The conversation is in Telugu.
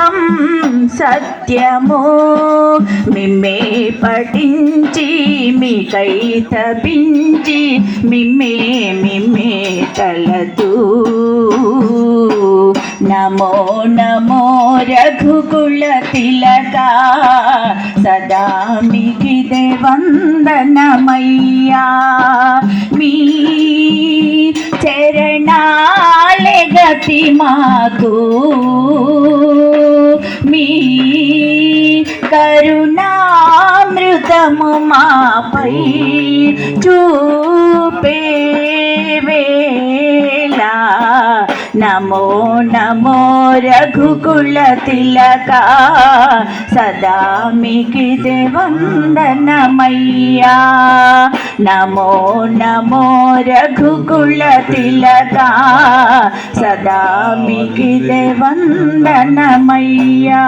సర్వం సత్యము మిమ్మే పఠించి మీకై తపించి మిమ్మే తలతూ నమో నమో రఘుకుల తిలకా సదా మీకిదే వందనమయ్యా మీ చరణాలే గతి మాకు మీ కరుణామృతము మాపై చూపే వేళ నమో నమో రఘుకుల తిలకా సదా మీకిదే వందనమయ్యా నమో నమో రఘుకుల తిలకా సదా మీకిదే వందనమయ్యా.